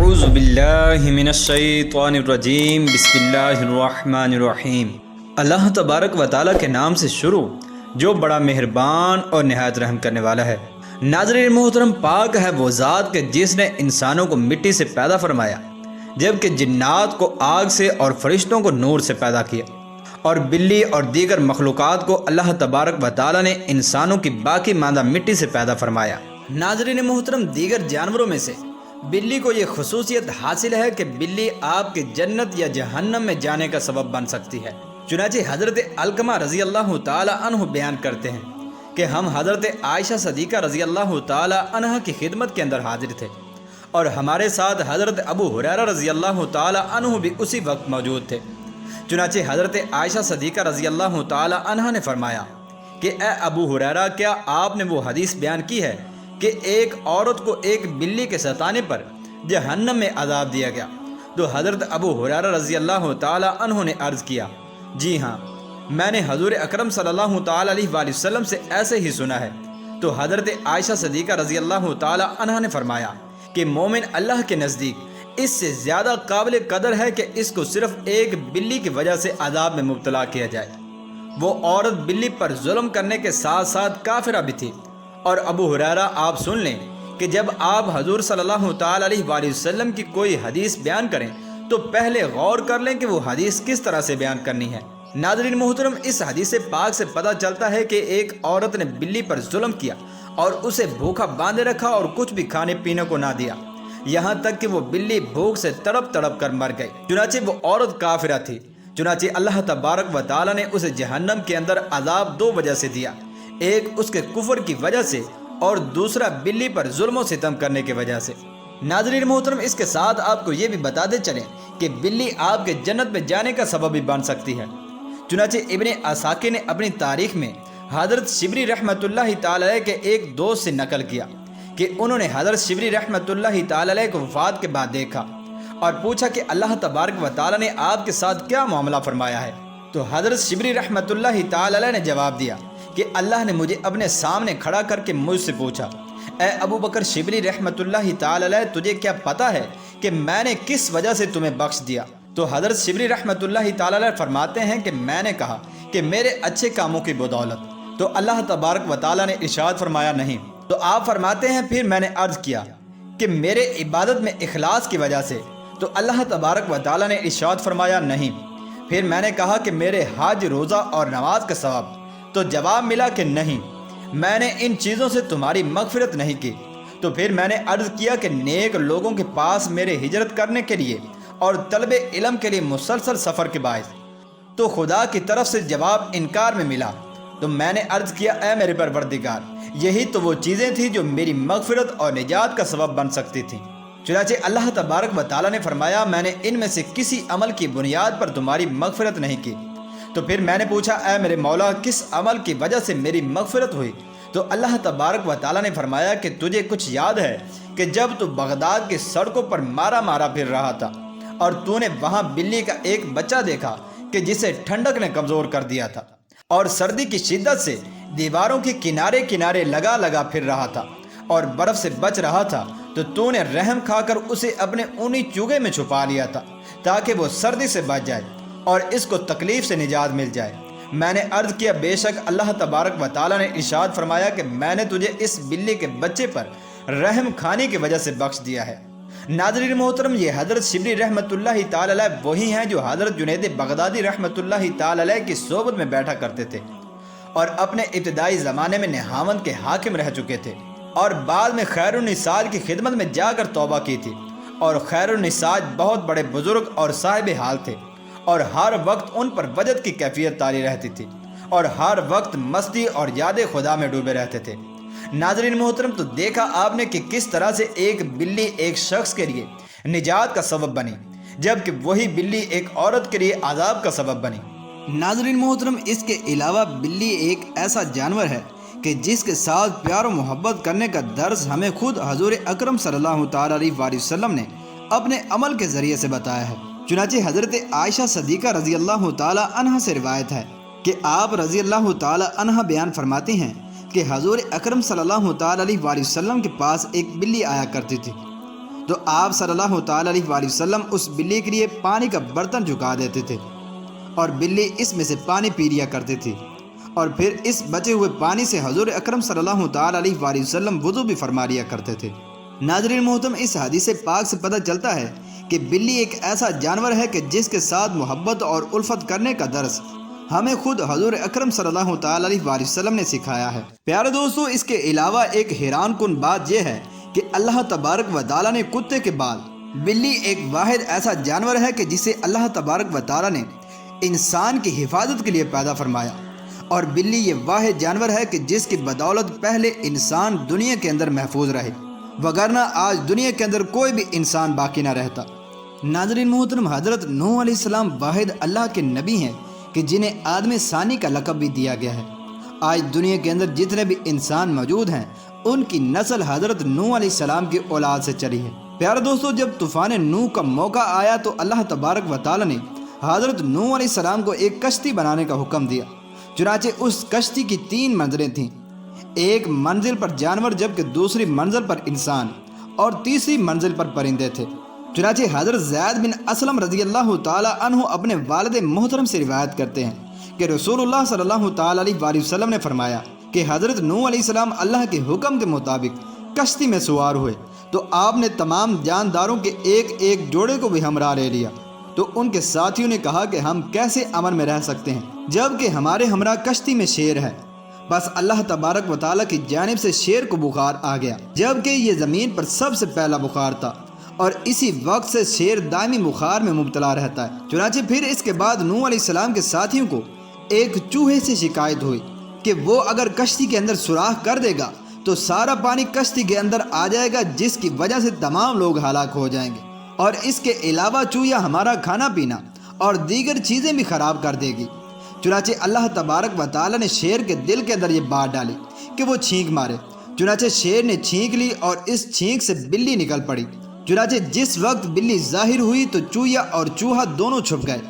اعوذ باللہ من الشیطان الرجیم بسم اللہ الرحمن الرحیم۔ اللہ تبارک و تعالیٰ کے نام سے شروع جو بڑا مہربان اور نہایت رحم کرنے والا ہے۔ ناظرین محترم، پاک ہے وہ ذات کہ جس نے انسانوں کو مٹی سے پیدا فرمایا، جبکہ جنات کو آگ سے اور فرشتوں کو نور سے پیدا کیا، اور بلی اور دیگر مخلوقات کو اللہ تبارک و تعالیٰ نے انسانوں کی باقی ماندہ مٹی سے پیدا فرمایا۔ ناظرین محترم، دیگر جانوروں میں سے بلی کو یہ خصوصیت حاصل ہے کہ بلی آپ کے جنت یا جہنم میں جانے کا سبب بن سکتی ہے۔ چنانچہ حضرت علقمہ رضی اللہ تعالی عنہ بیان کرتے ہیں کہ ہم حضرت عائشہ صدیقہ رضی اللہ تعالی عنہ کی خدمت کے اندر حاضر تھے، اور ہمارے ساتھ حضرت ابو ہریرہ رضی اللہ تعالی عنہ بھی اسی وقت موجود تھے۔ چنانچہ حضرت عائشہ صدیقہ رضی اللہ تعالی عنہ نے فرمایا کہ اے ابو ہریرہ، کیا آپ نے وہ حدیث بیان کی ہے کہ ایک عورت کو ایک بلی کے ستانے پر جہنم میں عذاب دیا گیا؟ تو حضرت ابو ہریرہ رضی اللہ تعالی عنہ نے عرض کیا، جی ہاں، میں نے حضور اکرم صلی اللہ تعالی علیہ وآلہ وسلم سے ایسے ہی سنا ہے۔ تو حضرت عائشہ صدیقہ رضی اللہ تعالی عنہ نے فرمایا کہ مومن اللہ کے نزدیک اس سے زیادہ قابل قدر ہے کہ اس کو صرف ایک بلی کی وجہ سے عذاب میں مبتلا کیا جائے۔ وہ عورت بلی پر ظلم کرنے کے ساتھ ساتھ کافرہ بھی تھی۔ اور ابو ہریرہ، آپ سن لیں کہ جب آپ حضور صلی اللہ تعالی علیہ وآلہ وسلم کی کوئی حدیث بیان کریں تو پہلے غور کر لیں کہ وہ حدیث کس طرح سے بیان کرنی ہے۔ ناظرین محترم، اس حدیث پاک سے پتہ چلتا ہے کہ ایک عورت نے بلی پر ظلم کیا اور اسے بھوکا باندھے رکھا اور کچھ بھی کھانے پینے کو نہ دیا، یہاں تک کہ وہ بلی بھوک سے تڑپ تڑپ کر مر گئی۔ چنانچہ وہ عورت کافرہ تھی۔ چنانچہ اللہ تبارک و تعالیٰ نے اسے جہنم کے اندر عذاب دو وجہ سے دیا، ایک اس کے کفر کی وجہ سے اور دوسرا بلی پر ظلم و ستم کرنے کی وجہ سے۔ ناظرین محترم، اس کے ساتھ آپ کو یہ بھی بتاتے چلیں کہ بلی آپ کے جنت میں جانے کا سبب بھی بن سکتی ہے۔ چنانچہ ابن عساکر نے اپنی تاریخ میں حضرت شبلی رحمۃ اللہ تعالی علیہ کے ایک دوست سے نقل کیا کہ انہوں نے حضرت شبلی رحمۃ اللہ تعالی علیہ کو وفات کے بعد دیکھا اور پوچھا کہ اللہ تبارک و تعالی نے آپ کے ساتھ کیا معاملہ فرمایا ہے؟ تو حضرت شبلی رحمۃ اللہ تعالی علیہ نے جواب دیا کہ اللہ نے مجھے اپنے سامنے کھڑا کر کے مجھ سے پوچھا، اے ابو بکر شبلی رحمۃ اللہ تعالی علیہ، تجھے کیا پتہ ہے کہ میں نے کس وجہ سے تمہیں بخش دیا؟ تو حضرت شبلی رحمۃ اللہ تعالی علیہ فرماتے ہیں کہ میں نے کہا کہ میرے اچھے کاموں کی بدولت۔ تو اللہ تبارک و تعالی نے ارشاد فرمایا، نہیں۔ تو آپ فرماتے ہیں پھر میں نے عرض کیا کہ میرے عبادت میں اخلاص کی وجہ سے؟ تو اللہ تبارک و تعالی نے ارشاد فرمایا، نہیں۔ پھر میں نے کہا کہ میرے حج، روزہ اور نماز کا ثواب؟ تو جواب ملا کہ نہیں، میں نے ان چیزوں سے تمہاری مغفرت نہیں کی۔ تو پھر میں نے عرض کیا کہ نیک لوگوں کے پاس میرے ہجرت کرنے کے لیے اور طلب علم کے لیے مسلسل سفر کے باعث؟ تو خدا کی طرف سے جواب انکار میں ملا۔ تو میں نے عرض کیا، اے میرے پروردگار، یہی تو وہ چیزیں تھیں جو میری مغفرت اور نجات کا سبب بن سکتی تھیں۔ چنانچہ اللہ تبارک و تعالیٰ نے فرمایا، میں نے ان میں سے کسی عمل کی بنیاد پر تمہاری مغفرت نہیں کی۔ تو پھر میں نے پوچھا، اے میرے مولا، کس عمل کی وجہ سے میری مغفرت ہوئی؟ تو اللہ تبارک و تعالیٰ نے فرمایا کہ تجھے کچھ یاد ہے کہ جب تو بغداد کی سڑکوں پر مارا مارا پھر رہا تھا اور تو نے وہاں بلی کا ایک بچہ دیکھا کہ جسے ٹھنڈک نے کمزور کر دیا تھا اور سردی کی شدت سے دیواروں کے کنارے کنارے لگا لگا پھر رہا تھا اور برف سے بچ رہا تھا، تو نے رحم کھا کر اسے اپنے اونی چوگے میں چھپا لیا تھا تاکہ وہ سردی سے بچ جائے اور اس کو تکلیف سے نجات مل جائے۔ میں نے عرض کیا، بے شک اللہ تبارک و تعالیٰ نے ارشاد فرمایا کہ میں نے تجھے اس بلی کے بچے پر رحم کھانے کی وجہ سے بخش دیا ہے۔ ناظرین محترم، یہ حضرت شبلی رحمۃ اللہ تعالی علیہ وہی ہیں جو حضرت جنید بغدادی رحمۃ اللہ تعالی علیہ کی صحبت میں بیٹھا کرتے تھے اور اپنے ابتدائی زمانے میں نہاوند کے حاکم رہ چکے تھے، اور بعد میں خیر النساء کی خدمت میں جا کر توبہ کی تھی۔ اور خیر النساء بہت بڑے بزرگ اور صاحب حال تھے، اور ہر وقت ان پر وجد کی کیفیت طاری رہتی تھی اور ہر وقت مستی اور یاد خدا میں ڈوبے رہتے تھے۔ ناظرین محترم، تو دیکھا آپ نے کہ کس طرح سے ایک بلی ایک شخص کے لیے نجات کا سبب بنی، جبکہ وہی بلی ایک عورت کے لیے عذاب کا سبب بنی۔ ناظرین محترم، اس کے علاوہ بلی ایک ایسا جانور ہے کہ جس کے ساتھ پیار و محبت کرنے کا درس ہمیں خود حضور اکرم صلی اللہ تعالی علیہ وآلہ وسلم نے اپنے عمل کے ذریعے سے بتایا ہے۔ چنانچہ حضرت عائشہ صدیقہ رضی اللہ تعالی عنہ سے روایت ہے کہ آپ رضی اللہ تعالی عنہ بیان فرماتی ہیں کہ حضور اکرم صلی اللہ تعالی علیہ وآلہ وسلم کے پاس ایک بلی آیا کرتی تھی تو آپ صلی اللہ تعالیٰ علیہ وآلہ وسلم اس بلی کے لیے پانی کا برتن جھکا دیتے تھے اور بلی اس میں سے پانی پی لیا کرتی تھی، اور پھر اس بچے ہوئے پانی سے حضور اکرم صلی اللہ تعالیٰ علیہ وآلہ وسلم وضو بھی فرما لیا کرتے تھے۔ ناظرین محترم، اس حدیث پاک سے پتہ چلتا ہے کہ بلی ایک ایسا جانور ہے کہ جس کے ساتھ محبت اور الفت کرنے کا درس ہمیں خود حضور اکرم صلی اللہ تعالیٰ علیہ وآلہ وسلم نے سکھایا ہے۔ پیارے دوستو، اس کے علاوہ ایک حیران کن بات یہ ہے کہ اللہ تبارک و تعالیٰ نے کتے کے بعد بلی ایک واحد ایسا جانور ہے کہ جسے اللہ تبارک و تعالیٰ نے انسان کی حفاظت کے لیے پیدا فرمایا، اور بلی یہ واحد جانور ہے کہ جس کی بدولت پہلے انسان دنیا کے اندر محفوظ رہے، وگرنہ آج دنیا کے اندر کوئی بھی انسان باقی نہ رہتا۔ ناظرین محترم، حضرت نوح علیہ السلام واحد اللہ کے نبی ہیں کہ جنہیں آدم ثانی کا لقب بھی دیا گیا ہے۔ آج دنیا کے اندر جتنے بھی انسان موجود ہیں ان کی نسل حضرت نوح علیہ السلام کی اولاد سے چلی ہے۔ پیارے دوستو، جب طوفان نوح کا موقع آیا تو اللہ تبارک و تعالی نے حضرت نوح علیہ السلام کو ایک کشتی بنانے کا حکم دیا۔ چنانچہ اس کشتی کی 3 منزلیں تھیں، ایک منزل پر جانور، جبکہ دوسری منزل پر انسان، اور تیسری منزل پر پرندے تھے۔ چنانچہ حضرت زید بن اسلم رضی اللہ تعالی عنہ اپنے والد محترم سے روایت کرتے ہیں کہ رسول اللہ صلی اللہ تعالی علیہ وآلہ وسلم نے فرمایا کہ حضرت نوح علیہ السلام اللہ کے حکم کے مطابق کشتی میں سوار ہوئے تو آپ نے تمام جانداروں کے ایک ایک جوڑے کو بھی ہمراہ لے لیا۔ تو ان کے ساتھیوں نے کہا کہ ہم کیسے امن میں رہ سکتے ہیں جبکہ ہمارے ہمراہ کشتی میں شیر ہے؟ بس اللہ تبارک و تعالیٰ کی جانب سے شیر کو بخار آ گیا، جبکہ یہ زمین پر سب سے پہلا بخار تھا، اور اسی وقت سے شیر دائمی بخار میں مبتلا رہتا ہے۔ چنانچہ پھر اس کے بعد نوح علیہ السلام کے ساتھیوں کو ایک چوہے سے شکایت ہوئی کہ وہ اگر کشتی کے اندر سوراخ کر دے گا تو سارا پانی کشتی کے اندر آ جائے گا، جس کی وجہ سے تمام لوگ ہلاک ہو جائیں گے، اور اس کے علاوہ چوہا ہمارا کھانا پینا اور دیگر چیزیں بھی خراب کر دے گی۔ چنانچہ اللہ تبارک و تعالیٰ نے شیر کے دل کے اندر یہ بات ڈالی کہ وہ چھینک مارے۔ چنانچہ شیر نے چھینک لی اور اس چھینک سے بلی نکل پڑی۔ چنانچہ جس وقت بلی ظاہر ہوئی تو چوہا اور چوہا دونوں چھپ گئے۔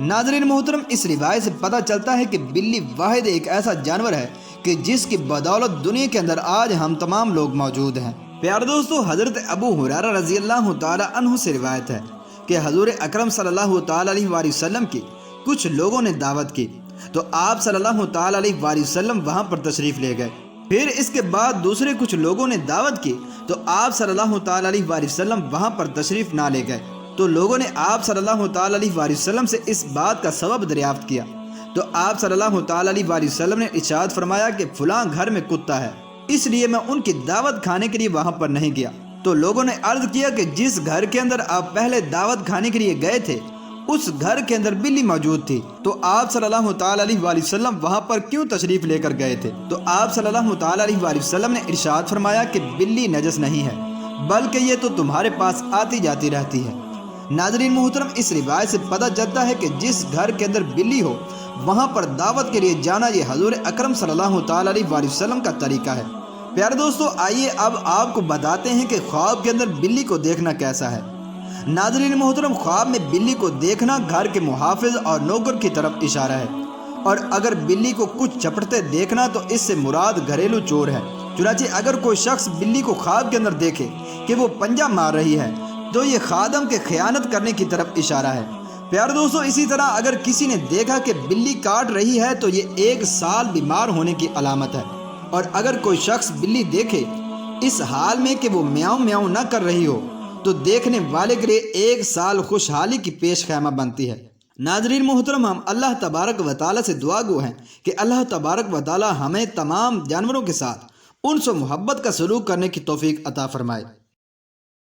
ناظرین محترم، اس روایت سے پتہ چلتا ہے کہ بلی واحد ایک ایسا جانور ہے کہ جس کی بدولت دنیا کے اندر آج ہم تمام لوگ موجود ہیں۔ پیارے دوستو، حضرت ابو ہریرہ رضی اللہ تعالی عنہ سے روایت ہے کہ حضور اکرم صلی اللہ تعالی علیہ وآلہ وسلم کی کچھ لوگوں نے دعوت کی تو آپ صلی اللہ تعالی علیہ وآلہ وسلم وہاں پر تشریف لے گئے۔ پھر اس کے بعد دوسرے کچھ لوگوں نے دعوت کی تو آپ صلی اللہ تعالی علیہ وآلہ وسلم وہاں پر تشریف نہ لے گئے، تو لوگوں نے آپ صلی اللہ تعالی علیہ وآلہ وسلم سے اس بات کا سبب دریافت کیا تو آپ صلی اللہ تعالی علیہ وآلہ وسلم نے ارشاد فرمایا کہ فلاں گھر میں کتا ہے، اس لیے میں ان کی دعوت کھانے کے لیے وہاں پر نہیں گیا۔ تو لوگوں نے عرض کیا کہ جس گھر کے اندر آپ پہلے دعوت کھانے کے لیے گئے تھے اس گھر کے اندر بلی موجود تھی، تو آپ صلی اللہ تعالی علیہ وآلہ وسلم وہاں پر کیوں تشریف لے کر گئے تھے؟ تو آپ صلی اللہ تعالی علیہ وآلہ وسلم نے ارشاد فرمایا کہ بلی نجس نہیں ہے بلکہ یہ تو تمہارے پاس آتی جاتی رہتی ہے۔ ناظرین محترم، اس روایت سے پتہ چلتا ہے کہ جس گھر کے اندر بلی ہو وہاں پر دعوت کے لیے جانا یہ حضور اکرم صلی اللہ تعالی علیہ وآلہ وسلم کا طریقہ ہے۔ پیارے دوستو، آئیے اب آپ کو بتاتے ہیں کہ خواب کے اندر بلی کو دیکھنا کیسا ہے۔ ناظرین محترم، خواب میں بلی کو دیکھنا گھر کے محافظ اور نوکر کی طرف اشارہ ہے، اور اگر بلی کو کچھ چپٹتے دیکھنا تو اس سے مراد گھریلو چور ہے۔ چنانچہ اگر کوئی شخص بلی کو خواب کے اندر دیکھے کہ وہ پنجہ مار رہی ہے تو یہ خادم کے خیانت کرنے کی طرف اشارہ ہے۔ پیارے دوستو، اسی طرح اگر کسی نے دیکھا کہ بلی کاٹ رہی ہے تو یہ 1 سال بیمار ہونے کی علامت ہے، اور اگر کوئی شخص بلی دیکھے اس حال میں کہ وہ میاؤں میاؤں نہ کر رہی ہو تو دیکھنے والے کے لیے 1 سال خوشحالی کی پیش خیمہ بنتی ہے۔ ناظرین محترم، ہم اللہ تبارک و تعالیٰ سے دعا گو ہیں کہ اللہ تبارک و تعالیٰ ہمیں تمام جانوروں کے ساتھ انس و محبت کا سلوک کرنے کی توفیق عطا فرمائے۔